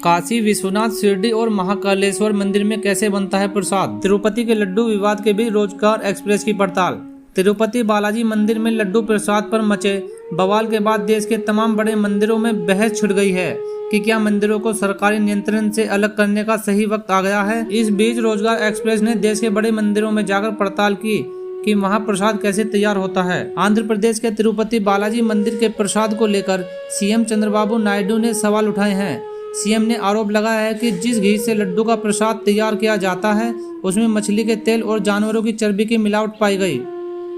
काशी विश्वनाथ शिरडी और महाकालेश्वर मंदिर में कैसे बनता है प्रसाद। तिरुपति के लड्डू विवाद के बीच रोजगार एक्सप्रेस की पड़ताल। तिरुपति बालाजी मंदिर में लड्डू प्रसाद पर मचे बवाल के बाद देश के तमाम बड़े मंदिरों में बहस छिड़ गई है कि क्या मंदिरों को सरकारी नियंत्रण से अलग करने का सही वक्त आ गया है। इस बीच रोजगार एक्सप्रेस ने देश के बड़े मंदिरों में जाकर पड़ताल की कि वहाँ प्रसाद कैसे तैयार होता है। आंध्र प्रदेश के तिरुपति बालाजी मंदिर के प्रसाद को लेकर सीएम चंद्रबाबू नायडू ने सवाल उठाए हैं। सीएम ने आरोप लगाया है कि जिस घी से लड्डू का प्रसाद तैयार किया जाता है उसमें मछली के तेल और जानवरों की चर्बी की मिलावट पाई गई।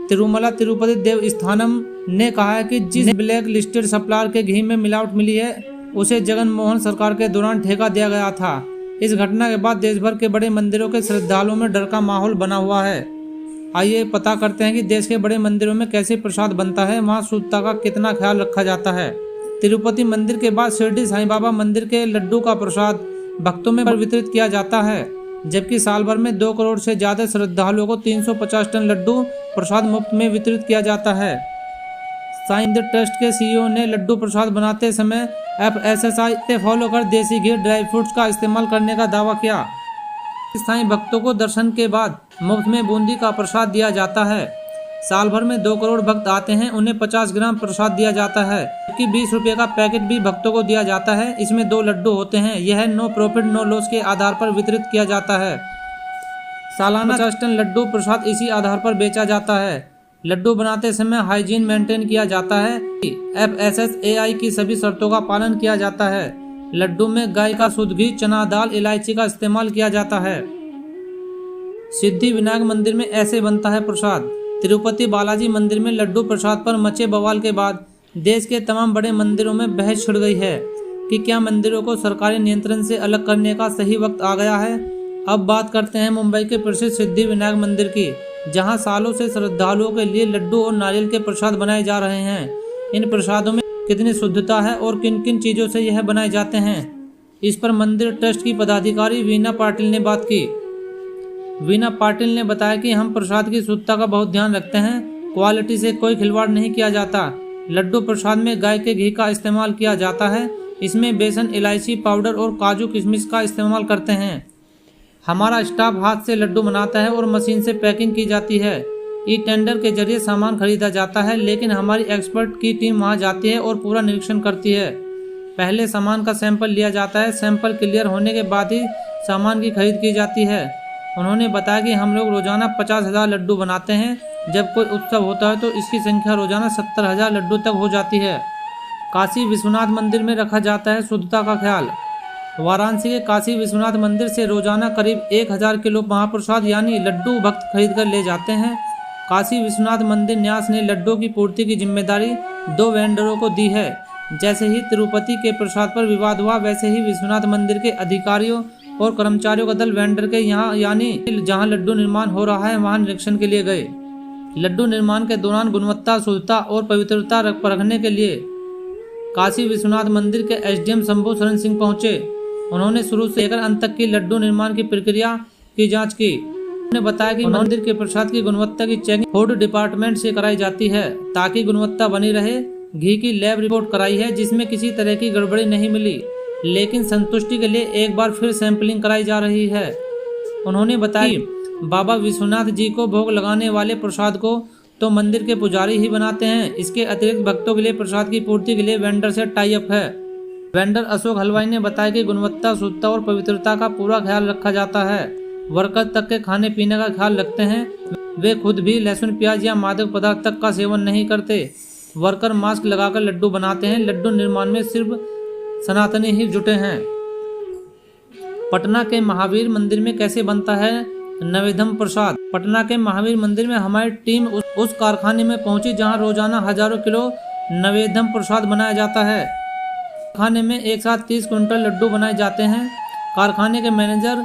तिरुमला तिरुपति देवस्थानम ने कहा है कि जिस ब्लैक लिस्टेड सप्लायर के घी में मिलावट मिली है उसे जगन मोहन सरकार के दौरान ठेका दिया गया था। इस घटना के बाद देश भर के बड़े मंदिरों के श्रद्धालुओं में डर का माहौल बना हुआ है। आइए पता करते हैं कि देश के बड़े मंदिरों में कैसे प्रसाद बनता है, वहाँ शुद्धता का कितना ख्याल रखा जाता है। तिरुपति मंदिर के बाद शिरडी साईं बाबा मंदिर के लड्डू का प्रसाद भक्तों में वितरित किया जाता है, जबकि साल भर में 2 करोड़ से ज्यादा श्रद्धालुओं को 350 टन लड्डू प्रसाद मुफ्त में वितरित किया जाता है। साईं मंदिर ट्रस्ट के सीईओ ने लड्डू प्रसाद बनाते समय FSSAI से फॉलो कर देसी घी ड्राई फ्रूट्स का इस्तेमाल करने का दावा किया। साईं भक्तों को दर्शन के बाद मुफ्त में बूंदी का प्रसाद दिया जाता है। साल भर में 2 करोड़ भक्त आते हैं, उन्हें 50 ग्राम प्रसाद दिया जाता है, जबकि 20 रुपये का पैकेट भी भक्तों को दिया जाता है। इसमें 2 लड्डू होते हैं। यह नो प्रॉफिट नो लॉस के आधार पर वितरित किया जाता है। सालाना 50 टन लड्डू प्रसाद इसी आधार पर बेचा जाता है। लड्डू बनाते समय हाइजीन मेंटेन किया जाता है। FSSAI की सभी शर्तों का पालन किया जाता है। लड्डू में गाय का शुद्ध घी, चना दाल, इलायची का इस्तेमाल किया जाता है। सिद्धि विनायक मंदिर में ऐसे बनता है प्रसाद। तिरुपति बालाजी मंदिर में लड्डू प्रसाद पर मचे बवाल के बाद देश के तमाम बड़े मंदिरों में बहस छिड़ गई है कि क्या मंदिरों को सरकारी नियंत्रण से अलग करने का सही वक्त आ गया है। अब बात करते हैं मुंबई के प्रसिद्ध सिद्धि विनायक मंदिर की, जहां सालों से श्रद्धालुओं के लिए लड्डू और नारियल के प्रसाद बनाए जा रहे हैं। इन प्रसादों में कितनी शुद्धता है और किन किन चीजों से यह बनाए जाते हैं, इस पर मंदिर ट्रस्ट की पदाधिकारी वीना पाटिल ने बात की। वीना पाटिल ने बताया कि हम प्रसाद की शुद्धता का बहुत ध्यान रखते हैं, क्वालिटी से कोई खिलवाड़ नहीं किया जाता। लड्डू प्रसाद में गाय के घी का इस्तेमाल किया जाता है। इसमें बेसन, इलायची पाउडर और काजू किशमिश का इस्तेमाल करते हैं। हमारा स्टाफ हाथ से लड्डू बनाता है और मशीन से पैकिंग की जाती है। ई टेंडर के जरिए सामान खरीदा जाता है, लेकिन हमारी एक्सपर्ट की टीम वहां जाती है और पूरा निरीक्षण करती है। पहले सामान का सैंपल लिया जाता है, सैंपल क्लियर होने के बाद ही सामान की खरीद की जाती है। उन्होंने बताया कि हम लोग रोजाना 50,000 लड्डू बनाते हैं। जब कोई उत्सव होता है तो इसकी संख्या रोजाना 70,000 लड्डू तक हो जाती है। काशी विश्वनाथ मंदिर में रखा जाता है शुद्धता का ख्याल। वाराणसी के काशी विश्वनाथ मंदिर से रोजाना करीब 1000 किलो महाप्रसाद यानी लड्डू भक्त खरीद कर ले जाते हैं। काशी विश्वनाथ मंदिर न्यास ने लड्डू की पूर्ति की जिम्मेदारी 2 वेंडरों को दी है। जैसे ही तिरुपति के प्रसाद पर विवाद हुआ, वैसे ही विश्वनाथ मंदिर के अधिकारियों और कर्मचारियों का दल वेंडर के यहाँ यानी जहाँ लड्डू निर्माण हो रहा है वहाँ निरीक्षण के लिए गए। लड्डू निर्माण के दौरान गुणवत्ता, शुद्धता और पवित्रता परखने के लिए काशी विश्वनाथ मंदिर के SDM शंभू शरण सिंह पहुंचे। उन्होंने शुरू से लेकर अंत तक की लड्डू निर्माण की प्रक्रिया की जांच की। उन्होंने बताया कि मंदिर के प्रसाद की गुणवत्ता की चेकिंग फूड डिपार्टमेंट से कराई जाती है ताकि गुणवत्ता बनी रहे। घी की लैब रिपोर्ट कराई है जिसमें किसी तरह की गड़बड़ी नहीं मिली, लेकिन संतुष्टि के लिए एक बार फिर सैंपलिंग कराई जा रही है। उन्होंने बताया बाबा विश्वनाथ जी को भोग लगाने वाले प्रसाद को तो मंदिर के पुजारी ही बनाते हैं। इसके अतिरिक्त भक्तों के लिए प्रसाद की पूर्ति के लिए वेंडर से टाई अप है। वेंडर अशोक हलवाई ने बताया कि गुणवत्ता, शुद्धता और पवित्रता का पूरा ख्याल रखा जाता है। वर्कर तक के खाने पीने का ख्याल रखते हैं। वे खुद भी लहसुन, प्याज या मादक पदार्थ तक का सेवन नहीं करते। वर्कर मास्क लगाकर लड्डू बनाते हैं। लड्डू निर्माण में सिर्फ सनातनी ही जुटे हैं। पटना के महावीर मंदिर में कैसे बनता है नवेदम प्रसाद। पटना के महावीर मंदिर में हमारी टीम उस कारखाने में पहुंची जहां रोजाना हजारों किलो नवेदम प्रसाद बनाया जाता है। कारखाने में एक साथ 30 कुंटल लड्डू बनाए जाते हैं। कारखाने के मैनेजर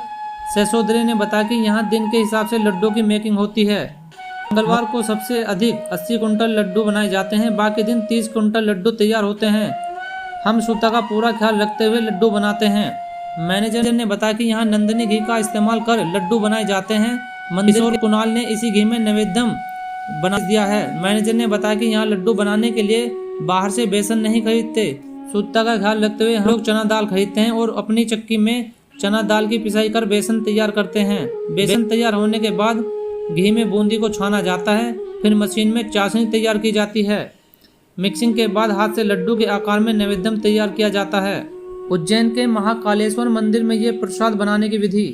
सेसोदरे ने बताया कि यहाँ दिन के हिसाब से लड्डू की मेकिंग होती है। मंगलवार को सबसे अधिक 80 कुंटल लड्डू बनाए जाते हैं, बाकी दिन 30 कुंटल लड्डू तैयार होते हैं। हम शुद्धता का पूरा ख्याल रखते हुए लड्डू बनाते हैं। मैनेजर ने बताया कि यहाँ नंदिनी घी का इस्तेमाल कर लड्डू बनाए जाते हैं। मंदिर के कुणाल ने इसी घी में नैवेद्यम बना दिया है। मैनेजर ने बताया कि यहाँ लड्डू बनाने के लिए बाहर से बेसन नहीं खरीदते, शुद्धता का ख्याल रखते हुए हम लोग चना दाल खरीदते हैं और अपनी चक्की में चना दाल की पिसाई कर बेसन तैयार करते हैं। बेसन तैयार होने के बाद घी में बूंदी को छाना जाता है, फिर मशीन में चाशनी तैयार की जाती है। मिक्सिंग के बाद हाथ से लड्डू के आकार में नैवेद्य तैयार किया जाता है। उज्जैन के महाकालेश्वर मंदिर में ये प्रसाद बनाने की विधि।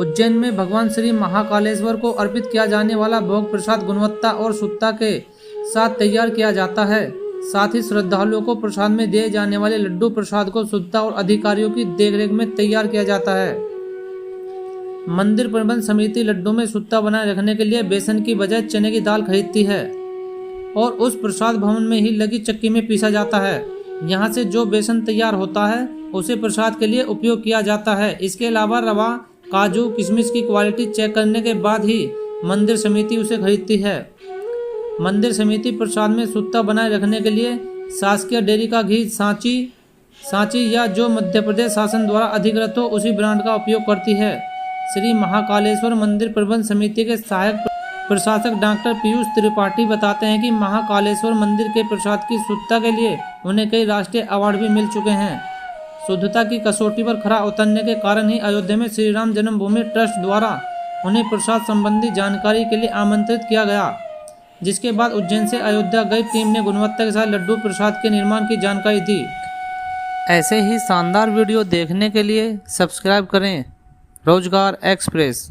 उज्जैन में भगवान श्री महाकालेश्वर को अर्पित किया जाने वाला भोग प्रसाद गुणवत्ता और शुद्धता के साथ तैयार किया जाता है। साथ ही श्रद्धालुओं को प्रसाद में दिए जाने वाले लड्डू प्रसाद को शुद्धता और अधिकारियों की देखरेख में तैयार किया जाता है। मंदिर प्रबंध समिति लड्डू में शुद्धता बनाए रखने के लिए बेसन की बजाय चने की दाल खरीदती है और उस प्रसाद भवन में ही लगी चक्की में पीसा जाता है। यहाँ से जो बेसन तैयार होता है उसे प्रसाद के लिए उपयोग किया जाता है। इसके अलावा रवा, काजू, किशमिश की क्वालिटी चेक करने के बाद ही मंदिर समिति उसे खरीदती है। मंदिर समिति प्रसाद में शुद्धता बनाए रखने के लिए शासकीय डेयरी का घी सांची या जो मध्य प्रदेश शासन द्वारा अधिकृत हो उसी ब्रांड का उपयोग करती है। श्री महाकालेश्वर मंदिर प्रबंध समिति के सहायक प्रशासक डॉक्टर पीयूष त्रिपाठी बताते हैं कि महाकालेश्वर मंदिर के प्रसाद की शुद्धता के लिए उन्हें कई राष्ट्रीय अवार्ड भी मिल चुके हैं। शुद्धता की कसौटी पर खरा उतरने के कारण ही अयोध्या में श्री राम जन्मभूमि ट्रस्ट द्वारा उन्हें प्रसाद संबंधी जानकारी के लिए आमंत्रित किया गया, जिसके बाद उज्जैन से अयोध्या गई टीम ने गुणवत्ता के साथ लड्डू प्रसाद के निर्माण की जानकारी दी। ऐसे ही शानदार वीडियो देखने के लिए सब्सक्राइब करें रोजगार एक्सप्रेस।